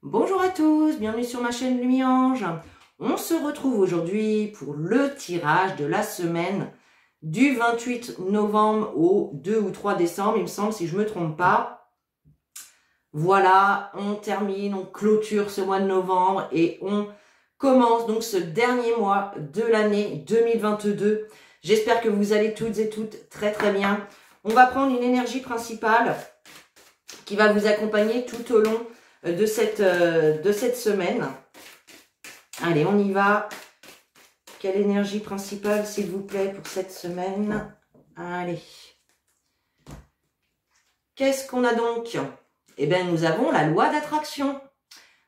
Bonjour à tous, bienvenue sur ma chaîne Lumiange. On se retrouve aujourd'hui pour le tirage de la semaine du 28 novembre au 2 ou 3 décembre, il me semble, si je ne me trompe pas. Voilà, on termine, on clôture ce mois de novembre et on commence donc ce dernier mois de l'année 2022. J'espère que vous allez toutes et toutes très très bien. On va prendre une énergie principale qui va vous accompagner tout au long de cette semaine. Allez, on y va. Quelle énergie principale, s'il vous plaît, pour cette semaine? Allez. Qu'est-ce qu'on a donc? Eh bien, nous avons la loi d'attraction.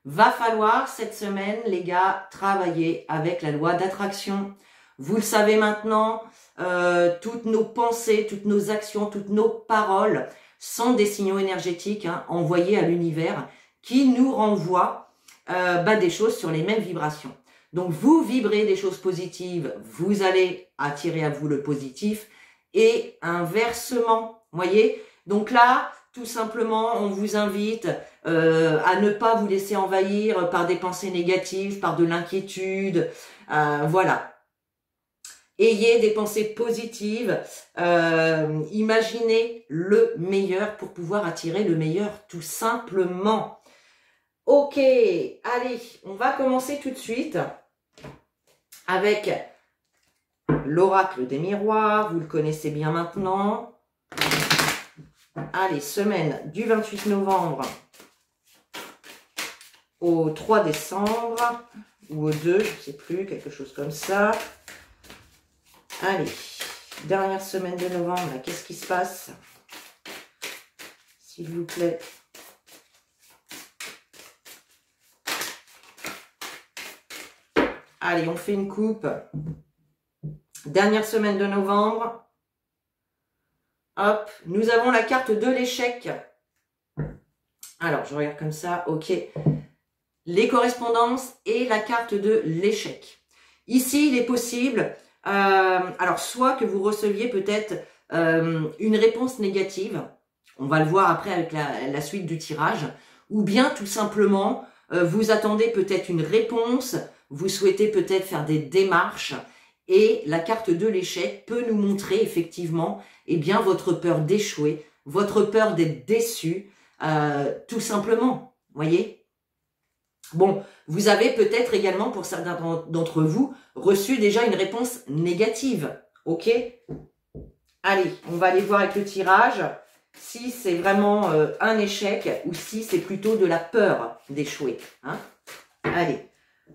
Va falloir, cette semaine, les gars, travailler avec la loi d'attraction. Vous le savez maintenant, toutes nos pensées, toutes nos actions, toutes nos paroles sont des signaux énergétiques envoyés à l'univers qui nous renvoient des choses sur les mêmes vibrations. Donc, vous vibrez des choses positives, vous allez attirer à vous le positif et inversement, voyez. Donc là, tout simplement, on vous invite à ne pas vous laisser envahir par des pensées négatives, par de l'inquiétude, voilà. Ayez des pensées positives, imaginez le meilleur pour pouvoir attirer le meilleur tout simplement. Ok, allez, on va commencer tout de suite avec l'oracle des miroirs, vous le connaissez bien maintenant. Allez, semaine du 28 novembre au 3 décembre, ou au 2, je ne sais plus, quelque chose comme ça. Allez, dernière semaine de novembre, qu'est-ce qui se passe? S'il vous plaît. Allez, on fait une coupe. Dernière semaine de novembre. Hop, nous avons la carte de l'échec. Alors, je regarde comme ça, ok. Les correspondances et la carte de l'échec. Ici, il est possible, alors soit que vous receviez peut-être une réponse négative, on va le voir après avec la suite du tirage, ou bien tout simplement, vous attendez peut-être une réponse, vous souhaitez peut-être faire des démarches, et la carte de l'échec peut nous montrer effectivement bien, votre peur d'échouer, votre peur d'être déçu, tout simplement, voyez. Bon, vous avez peut-être également, pour certains d'entre vous, reçu déjà une réponse négative, ok? Allez, on va aller voir avec le tirage si c'est vraiment un échec ou si c'est plutôt de la peur d'échouer. Allez,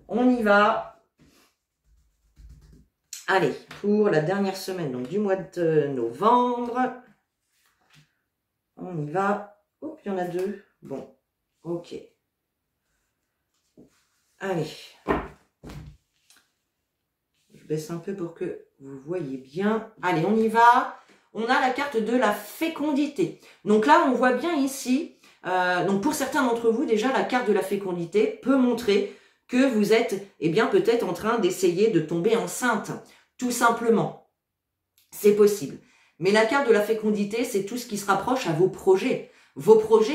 on y va. Allez, pour la dernière semaine donc, du mois de novembre, on y va. Oups, il y en a deux. Bon, ok. Allez. Je baisse un peu pour que vous voyez bien. Allez, on y va. On a la carte de la fécondité. Donc là, on voit bien ici, donc pour certains d'entre vous, déjà, la carte de la fécondité peut montrer que vous êtes, peut-être en train d'essayer de tomber enceinte, tout simplement. C'est possible. Mais la carte de la fécondité, c'est tout ce qui se rapproche à vos projets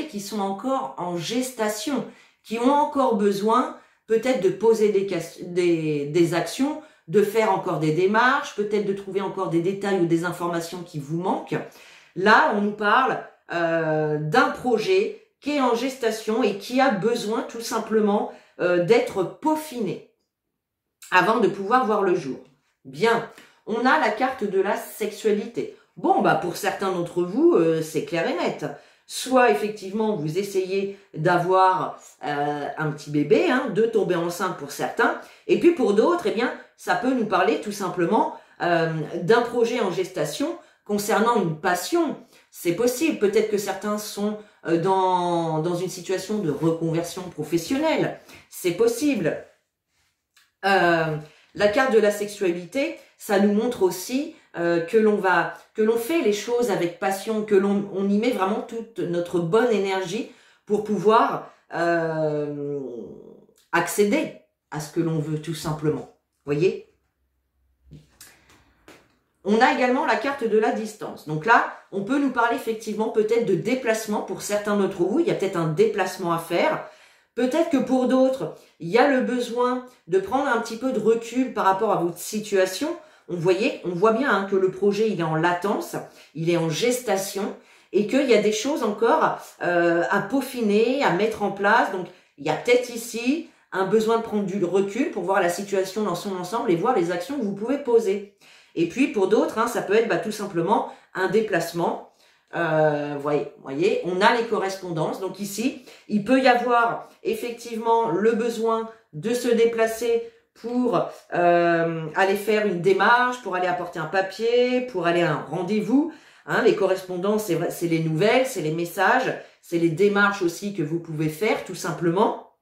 qui sont encore en gestation, qui ont encore besoin peut-être de poser des actions, de faire encore des démarches, peut-être de trouver encore des détails ou des informations qui vous manquent. Là, on nous parle d'un projet qui est en gestation et qui a besoin tout simplement d'être peaufiné avant de pouvoir voir le jour. Bien, on a la carte de la sexualité. Bon, pour certains d'entre vous, c'est clair et net. Soit, effectivement, vous essayez d'avoir un petit bébé, de tomber enceinte pour certains. Et puis, pour d'autres, ça peut nous parler tout simplement d'un projet en gestation concernant une passion. C'est possible. Peut-être que certains sont dans une situation de reconversion professionnelle. C'est possible. La carte de la sexualité, ça nous montre aussi que l'on fait les choses avec passion, que l'on y met vraiment toute notre bonne énergie pour pouvoir accéder à ce que l'on veut tout simplement. Voyez? On a également la carte de la distance. Donc là, on peut nous parler effectivement peut-être de déplacement pour certains d'entre vous. Il y a peut-être un déplacement à faire. Peut-être que pour d'autres, il y a le besoin de prendre un petit peu de recul par rapport à votre situation. On voit bien hein, que le projet, il est en latence, il est en gestation et qu'il y a des choses encore à peaufiner, à mettre en place. Donc, il y a peut-être ici un besoin de prendre du recul pour voir la situation dans son ensemble et voir les actions que vous pouvez poser. Et puis, pour d'autres, hein, ça peut être tout simplement un déplacement. Voyez, on a les correspondances. Donc ici, il peut y avoir effectivement le besoin de se déplacer pour aller faire une démarche, pour aller apporter un papier, pour aller à un rendez-vous. Hein, les correspondances, c'est les nouvelles, c'est les messages, c'est les démarches aussi que vous pouvez faire tout simplement.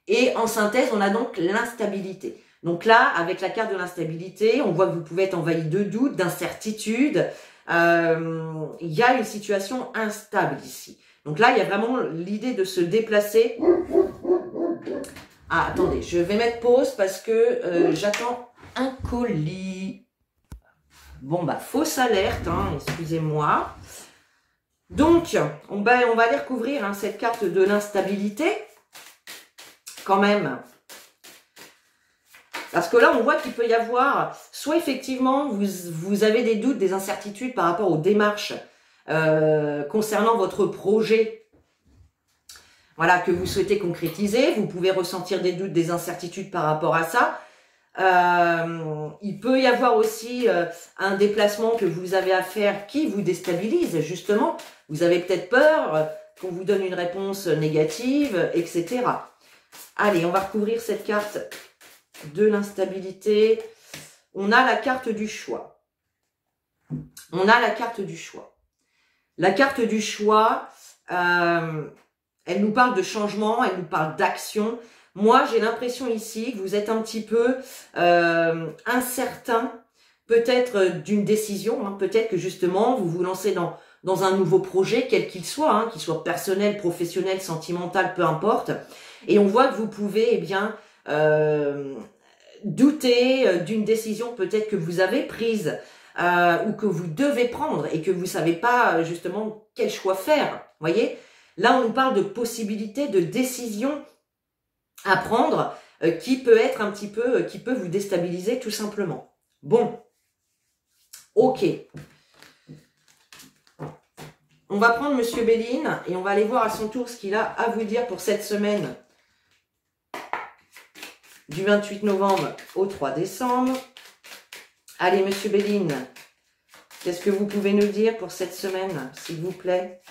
Et en synthèse, on a donc l'instabilité. Donc là, avec la carte de l'instabilité, on voit que vous pouvez être envahi de doutes, d'incertitudes. Il y a une situation instable ici. Donc là, il y a vraiment l'idée de se déplacer. Ah, attendez, je vais mettre pause parce que j'attends un colis. Bon, fausse alerte, hein, excusez-moi. Donc, on va aller recouvrir hein, cette carte de l'instabilité. Quand même. Parce que là, on voit qu'il peut y avoir, soit effectivement, vous avez des doutes, des incertitudes par rapport aux démarches concernant votre projet, voilà, que vous souhaitez concrétiser. Vous pouvez ressentir des doutes, des incertitudes par rapport à ça. Il peut y avoir aussi un déplacement que vous avez à faire qui vous déstabilise, justement. Vous avez peut-être peur qu'on vous donne une réponse négative, etc. Allez, on va recouvrir cette carte de l'instabilité. On a la carte du choix. On a la carte du choix. La carte du choix, elle nous parle de changement, elle nous parle d'action. Moi, j'ai l'impression ici que vous êtes un petit peu incertain, peut-être d'une décision. Hein, peut-être que justement, vous vous lancez dans un nouveau projet, quel qu'il soit, hein, qu'il soit personnel, professionnel, sentimental, peu importe. Et on voit que vous pouvez, eh bien, douter d'une décision peut-être que vous avez prise ou que vous devez prendre et que vous savez pas justement quel choix faire. Voyez, là on nous parle de possibilités, de décisions à prendre qui peut être un petit peu, qui peut vous déstabiliser tout simplement. Bon, ok. On va prendre Monsieur Béline et on va aller voir à son tour ce qu'il a à vous dire pour cette semaine du 28 novembre au 3 décembre. Allez, Monsieur Béline, qu'est-ce que vous pouvez nous dire pour cette semaine, s'il vous plaît?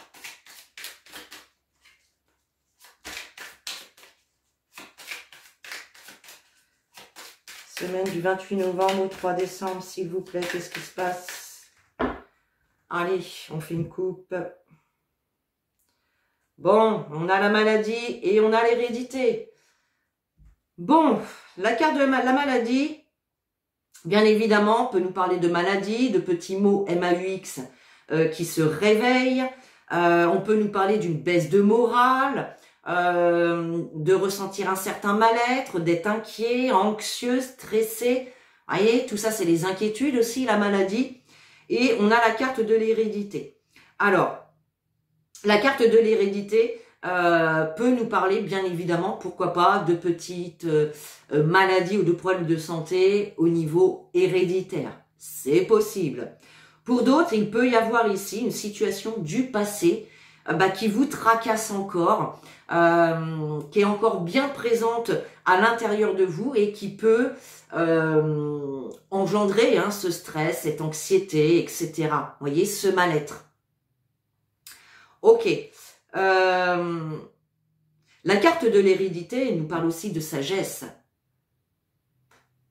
Semaine du 28 novembre au 3 décembre, s'il vous plaît, qu'est-ce qui se passe? Allez, on fait une coupe. Bon, on a la maladie et on a l'hérédité. Bon, la carte de la maladie, bien évidemment, peut nous parler de maladie, de petits mots MAUX qui se réveillent. On peut nous parler d'une baisse de morale, de ressentir un certain mal-être, d'être inquiet, anxieux, stressé. Vous voyez, tout ça, c'est les inquiétudes aussi, la maladie. Et on a la carte de l'hérédité. Alors, la carte de l'hérédité peut nous parler, bien évidemment, pourquoi pas, de petites maladies ou de problèmes de santé au niveau héréditaire. C'est possible. Pour d'autres, il peut y avoir ici une situation du passé qui vous tracasse encore, qui est encore bien présente à l'intérieur de vous et qui peut engendrer ce stress, cette anxiété, etc. Vous voyez, ce mal-être. Ok. La carte de l'hérédité nous parle aussi de sagesse.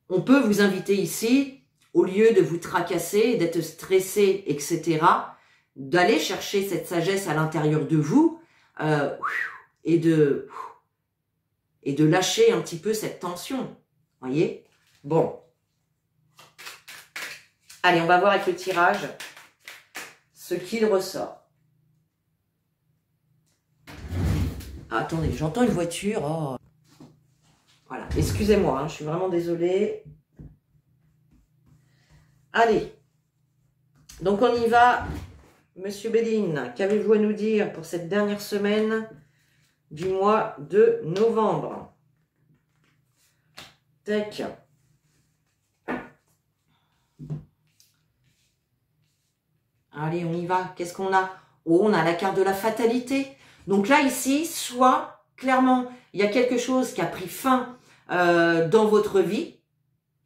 On peut vous inviter ici, au lieu de vous tracasser, d'être stressé, etc., d'aller chercher cette sagesse à l'intérieur de vous et de lâcher un petit peu cette tension. Voyez? Bon. Allez, on va voir avec le tirage ce qu'il ressort. Ah, attendez, j'entends une voiture. Oh. Voilà, excusez-moi, hein, je suis vraiment désolée. Allez, donc on y va. Monsieur Béline, qu'avez-vous à nous dire pour cette dernière semaine du mois de novembre. Tac. Allez, on y va. Qu'est-ce qu'on a? Oh, on a la carte de la fatalité. Donc là, ici, soit, clairement, il y a quelque chose qui a pris fin dans votre vie.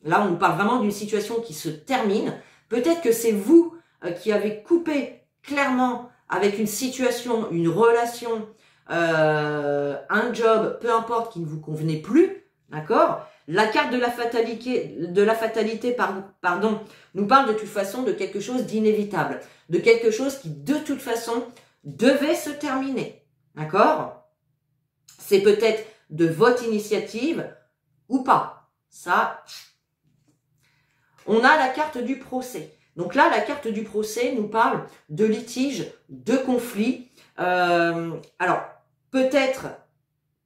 Là, on nous parle vraiment d'une situation qui se termine. Peut-être que c'est vous qui avez coupé clairement avec une situation, une relation, un job, peu importe, qui ne vous convenait plus. D'accord? La carte de la fatalité, pardon, nous parle de toute façon de quelque chose d'inévitable, de quelque chose qui de toute façon devait se terminer. D'accord? C'est peut-être de votre initiative ou pas. Ça, on a la carte du procès. Donc là, la carte du procès nous parle de litige, de conflit. Alors, peut-être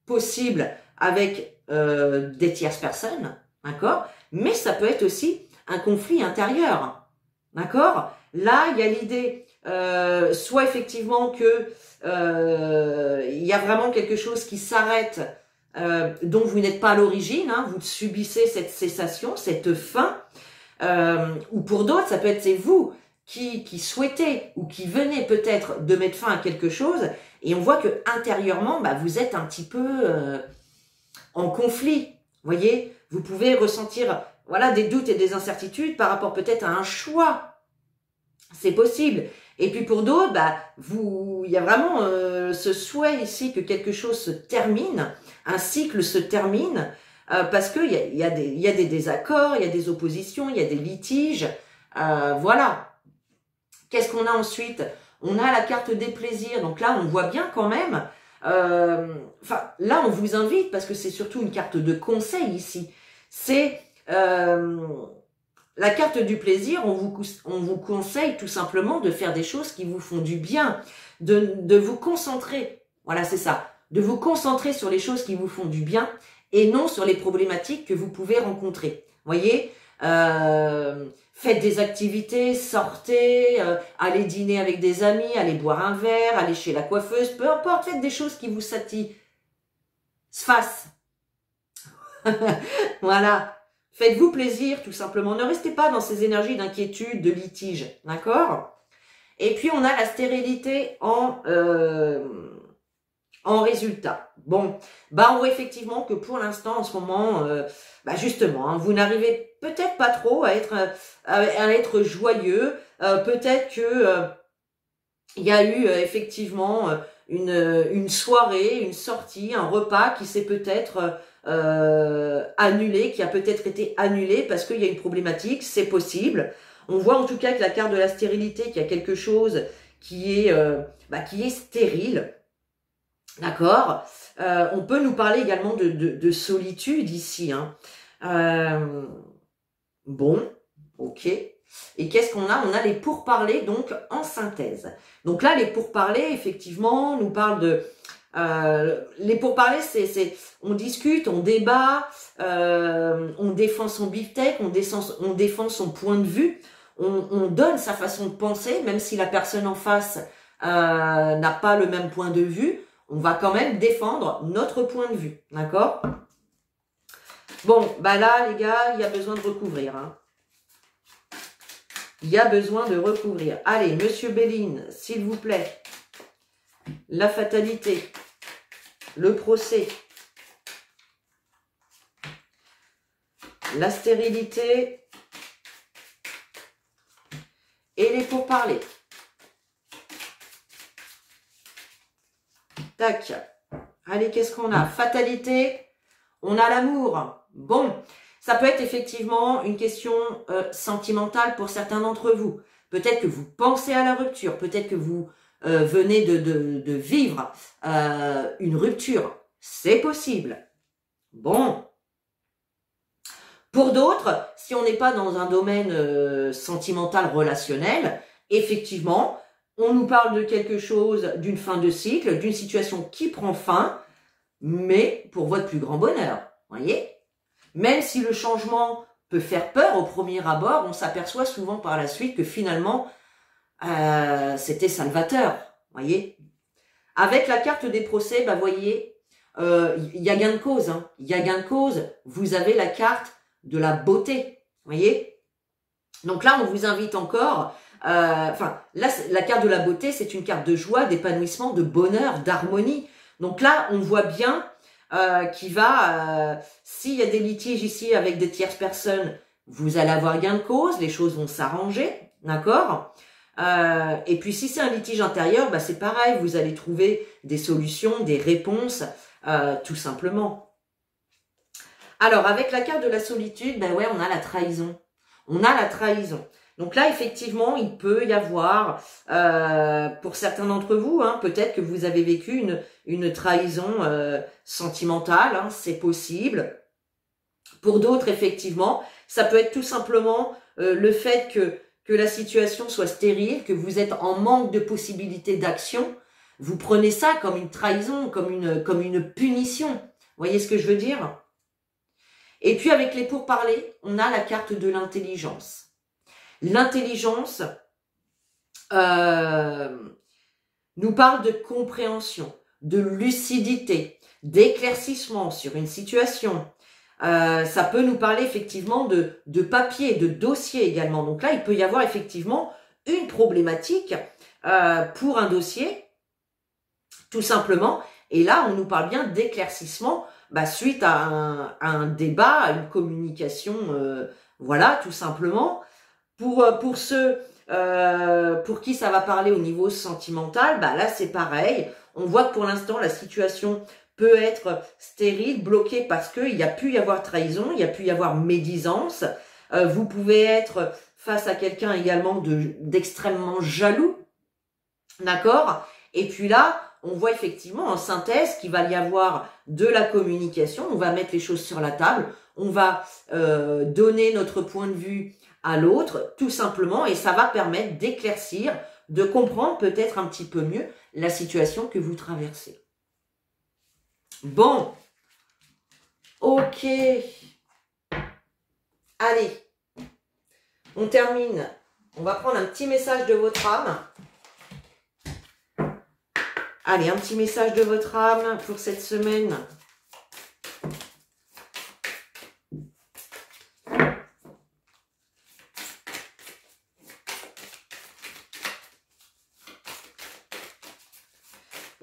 possible avec des tierces personnes, d'accord? Mais ça peut être aussi un conflit intérieur, d'accord? Là, il y a l'idée, soit effectivement que il y a vraiment quelque chose qui s'arrête, dont vous n'êtes pas à l'origine, hein, vous subissez cette cessation, cette fin, ou pour d'autres, ça peut être c'est vous qui souhaitez ou qui venez peut-être de mettre fin à quelque chose, et on voit que intérieurement, bah, vous êtes un petit peu en conflit. Voyez, vous pouvez ressentir voilà des doutes et des incertitudes par rapport peut-être à un choix. C'est possible. Et puis pour d'autres, bah, il y a vraiment ce souhait ici que quelque chose se termine, un cycle se termine, parce qu'il y a des désaccords, il y a des oppositions, il y a des litiges. Voilà. Qu'est-ce qu'on a ensuite? On a la carte des plaisirs. Donc là, on voit bien quand même. Enfin, là, on vous invite, parce que c'est surtout une carte de conseil ici. C'est la carte du plaisir. On vous conseille tout simplement de faire des choses qui vous font du bien, de vous concentrer. Voilà, c'est ça. De vous concentrer sur les choses qui vous font du bien et non sur les problématiques que vous pouvez rencontrer. Voyez, faites des activités, sortez, allez dîner avec des amis, allez boire un verre, allez chez la coiffeuse, peu importe, faites des choses qui vous satisfassent. Voilà, faites-vous plaisir tout simplement. Ne restez pas dans ces énergies d'inquiétude, de litige, d'accord? Et puis on a la stérilité en résultat. Bon, bah on voit effectivement que pour l'instant, en ce moment, bah justement, hein, vous n'arrivez peut-être pas trop à être joyeux. Peut-être que il y a eu effectivement une soirée, une sortie, un repas qui s'est peut-être annulé, qui a peut-être été annulé parce qu'il y a une problématique. C'est possible. On voit en tout cas que la carte de la stérilité, qu'il y a quelque chose qui est stérile. D'accord. On peut nous parler également de solitude ici. Hein. Bon, ok. Et qu'est-ce qu'on a? On a les pourparlers, donc en synthèse. Donc là, les pourparlers, effectivement, nous parlent de... les pourparlers, on discute, on débat, on défend son beefsteak, on défend son point de vue, on donne sa façon de penser, même si la personne en face n'a pas le même point de vue. On va quand même défendre notre point de vue, d'accord? Bon, bah là, les gars, il y a besoin de recouvrir. Hein. Il y a besoin de recouvrir. Allez, Monsieur Béline, s'il vous plaît. La fatalité. Le procès. La stérilité. Et les pourparlers. Tac. Allez, qu'est-ce qu'on a? Fatalité. On a l'amour. Bon, ça peut être effectivement une question sentimentale pour certains d'entre vous. Peut-être que vous pensez à la rupture. Peut-être que vous venez de vivre une rupture. C'est possible. Bon. Pour d'autres, si on n'est pas dans un domaine sentimental relationnel, effectivement, on nous parle de quelque chose, d'une fin de cycle, d'une situation qui prend fin, mais pour votre plus grand bonheur, voyez? Même si le changement peut faire peur au premier abord, on s'aperçoit souvent par la suite que finalement, c'était salvateur, voyez? Avec la carte des procès, bah voyez, il y a gain de cause. Hein. Il y a gain de cause. Vous avez la carte de la beauté. Vous voyez? Donc là, on vous invite encore. Enfin, là, la carte de la beauté, c'est une carte de joie, d'épanouissement, de bonheur, d'harmonie. Donc là, on voit bien qu'il va, s'il y a des litiges ici avec des tierces personnes, vous allez avoir gain de cause, les choses vont s'arranger, d'accord? Et puis si c'est un litige intérieur, bah c'est pareil, vous allez trouver des solutions, des réponses, tout simplement. Alors, avec la carte de la solitude, ben ouais, on a la trahison. On a la trahison. Donc là, effectivement, il peut y avoir, pour certains d'entre vous, hein, peut-être que vous avez vécu une trahison sentimentale, hein, c'est possible. Pour d'autres, effectivement, ça peut être tout simplement le fait que la situation soit stérile, que vous êtes en manque de possibilités d'action. Vous prenez ça comme une trahison, comme une punition. Vous voyez ce que je veux dire? Et puis avec les pourparlers, on a la carte de l'intelligence. L'intelligence nous parle de compréhension, de lucidité, d'éclaircissement sur une situation. Ça peut nous parler effectivement de papier, de dossier également. Donc là, il peut y avoir effectivement une problématique pour un dossier, tout simplement. Et là, on nous parle bien d'éclaircissement suite à un débat, à une communication, voilà, tout simplement. Pour ceux pour qui ça va parler au niveau sentimental, là c'est pareil. On voit que pour l'instant la situation peut être stérile, bloquée parce qu'il y a pu y avoir trahison, il y a pu y avoir médisance. Vous pouvez être face à quelqu'un également d'extrêmement jaloux, d'accord? Et puis là, on voit effectivement en synthèse qu'il va y avoir de la communication. On va mettre les choses sur la table, on va donner notre point de vue à l'autre, tout simplement, et ça va permettre d'éclaircir, de comprendre peut-être un petit peu mieux la situation que vous traversez. Bon, ok, allez, on termine. On va prendre un petit message de votre âme. Allez, un petit message de votre âme pour cette semaine.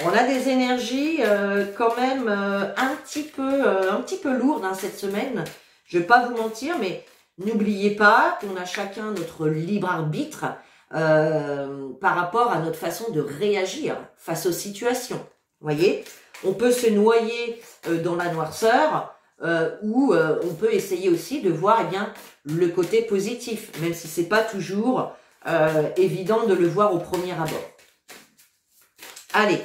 On a des énergies quand même un petit peu lourdes hein, cette semaine. Je ne vais pas vous mentir, mais n'oubliez pas qu'on a chacun notre libre arbitre par rapport à notre façon de réagir face aux situations. Vous voyez, on peut se noyer dans la noirceur ou on peut essayer aussi de voir le côté positif, même si c'est pas toujours évident de le voir au premier abord. Allez.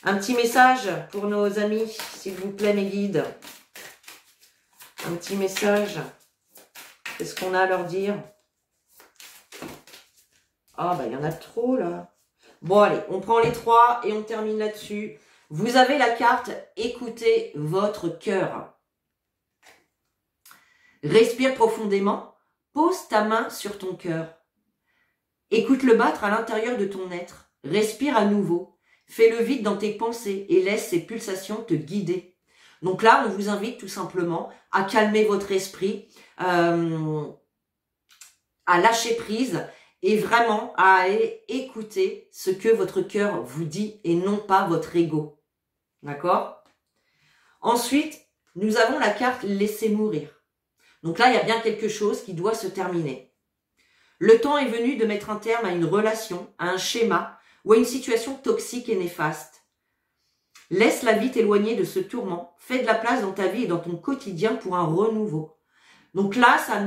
Un petit message pour nos amis, s'il vous plaît, mes guides. Un petit message. Qu'est-ce qu'on a à leur dire? Ah, il y en a trop, là. Bon, allez, on prend les 3 et on termine là-dessus. Vous avez la carte « Écoutez votre cœur ». Respire profondément. Pose ta main sur ton cœur. Écoute-le battre à l'intérieur de ton être. Respire à nouveau. Fais le vide dans tes pensées et laisse ces pulsations te guider. Donc là, on vous invite tout simplement à calmer votre esprit, à lâcher prise et vraiment à aller écouter ce que votre cœur vous dit et non pas votre ego. D'accord? Ensuite, nous avons la carte « Laisser mourir ». Donc là, il y a bien quelque chose qui doit se terminer. Le temps est venu de mettre un terme à une relation, à un schéma, ou à une situation toxique et néfaste. Laisse la vie t'éloigner de ce tourment. Fais de la place dans ta vie et dans ton quotidien pour un renouveau. Donc là, ça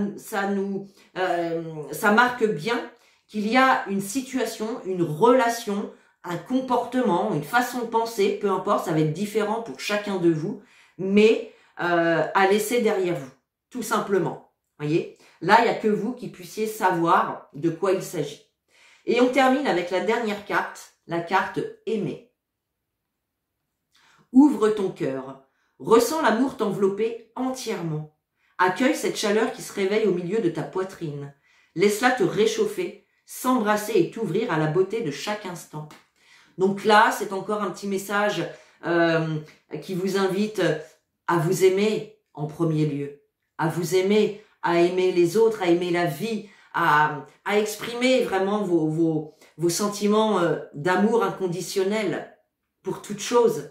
marque bien qu'il y a une situation, une relation, un comportement, une façon de penser, peu importe, ça va être différent pour chacun de vous, mais à laisser derrière vous, tout simplement. Voyez, là, il n'y a que vous qui puissiez savoir de quoi il s'agit. Et on termine avec la dernière carte, la carte « Aimer ». Ouvre ton cœur, ressens l'amour t'envelopper entièrement. Accueille cette chaleur qui se réveille au milieu de ta poitrine. Laisse-la te réchauffer, s'embrasser et t'ouvrir à la beauté de chaque instant. Donc là, c'est encore un petit message qui vous invite à vous aimer en premier lieu, à vous aimer, à aimer les autres, à aimer la vie, à exprimer vraiment vos sentiments d'amour inconditionnel pour toute chose.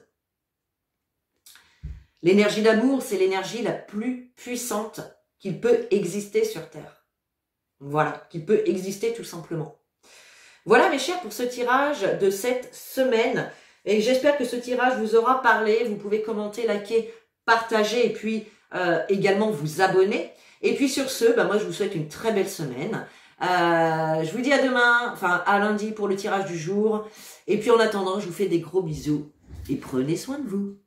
L'énergie d'amour, c'est l'énergie la plus puissante qu'il peut exister sur Terre. Voilà, qu'il peut exister tout simplement. Voilà mes chers pour ce tirage de cette semaine. Et j'espère que ce tirage vous aura parlé. Vous pouvez commenter, liker, partager et puis également vous abonner. Et puis sur ce, moi je vous souhaite une très belle semaine. Je vous dis à demain, enfin à lundi pour le tirage du jour. Et puis en attendant, je vous fais des gros bisous et prenez soin de vous.